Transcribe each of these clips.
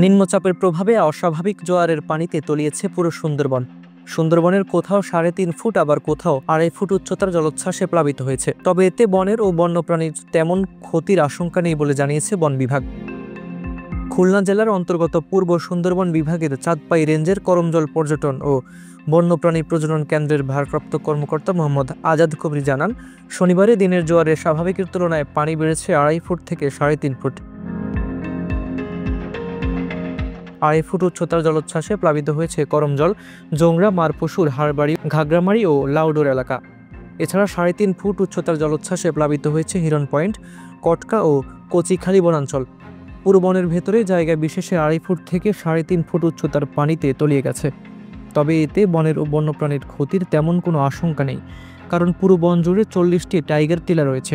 নিম্নচাপের প্রভাবে অস্বাভাবিক জোয়ারের পানিতে তলিয়েছে পুরো সুন্দরবন। সুন্দরবনের কোথাও 3.5 ফুট, আবার কোথাও 2.5 ফুট উচ্চতার জলোচ্ছ্বাসে প্লাবিত হয়েছে। তবে এতে বনের ও বন্যপ্রাণীর তেমন ক্ষতির আশঙ্কা নেই বলে জানিয়েছে বন বিভাগ। খুলনা জেলার অন্তর্গত পূর্ব সুন্দরবন বিভাগের চাঁদপাই রেঞ্জের করমজল পর্যটন ও বন্যপ্রাণী প্রজনন কেন্দ্রের ভারপ্রাপ্ত কর্মকর্তা মোহাম্মদ আজাদ কবির জানান, শনিবারে দিনের জোয়ারে স্বাভাবিকের তুলনায় পানি বেড়েছে 2.5 ফুট থেকে 3.5 ফুট। 2.5 ফুট উচ্চতার জলোচ্ছ্বাসে প্লাবিত হয়েছে করমজল, জোংরা, মারপশুর, হাড়বাড়ি, ঘাগরামারি ও লাউডোর এলাকা। এছাড়া 3.5 ফুট উচ্চতার জলোচ্ছ্বাসে প্লাবিত হয়েছে হিরন পয়েন্ট, কটকা ও কচিখালী বনাঞ্চল। পুরো বনের ভেতরে জায়গা বিশেষে 2.5 ফুট থেকে 3.5 ফুট উচ্চতার পানিতে তলিয়ে গেছে। তবে এতে বনের ও বন্যপ্রাণীর ক্ষতির তেমন কোনো আশঙ্কা নেই, কারণ পুরো বন জুড়ে 40টি টাইগার টিলা রয়েছে।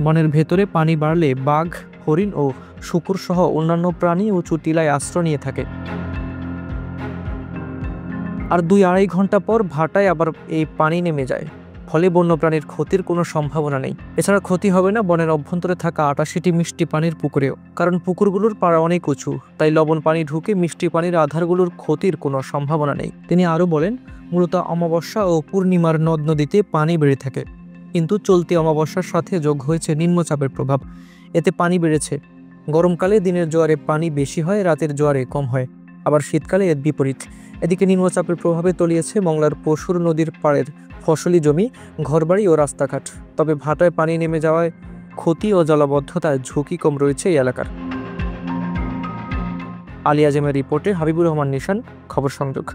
বনের ভেতরে পানি বাড়লে বাঘ, হরিণ ও শূকর সহ অন্যান্য প্রাণী উঁচু টিলায় আশ্রয় নিয়ে থাকে। আর 2-2.5 ঘন্টা পর ভাটায় আবার এই পানি নেমে যায়, ফলে বন্যপ্রাণীর ক্ষতির কোনো সম্ভাবনা নেই। এছাড়া ক্ষতি হবে না বনের অভ্যন্তরে থাকা 88টি মিষ্টি পানির পুকুরেও, কারণ পুকুরগুলোর পাড়া অনেক উঁচু, তাই লবণ পানি ঢুকে মিষ্টি পানির আধারগুলোর ক্ষতির কোনো সম্ভাবনা নেই। তিনি আরও বলেন, মূলত অমাবস্যা ও পূর্ণিমার নদ নদীতে পানি বেড়ে থাকে, কিন্তু চলতি অমাবস্যার সাথে যোগ হয়েছে নিম্নচাপের প্রভাব, এতে পানি বেড়েছে। গরমকালে দিনের জোয়ারে পানি বেশি হয়, রাতের জোয়ারে কম হয়, আবার শীতকালে এর বিপরীত। এদিকে নিম্নচাপের প্রভাবে তলিয়েছে মংলার পশুর নদীর পাড়ের ফসলি জমি, ঘরবাড়ি ও রাস্তাঘাট। তবে ভাটায় পানি নেমে যাওয়ায় ক্ষতি ও জলাবদ্ধতায় ঝুঁকি কম রয়েছে এই এলাকার। আলী আজমের রিপোর্টে হাবিবুর রহমান নিশান, খবর সংযোগ।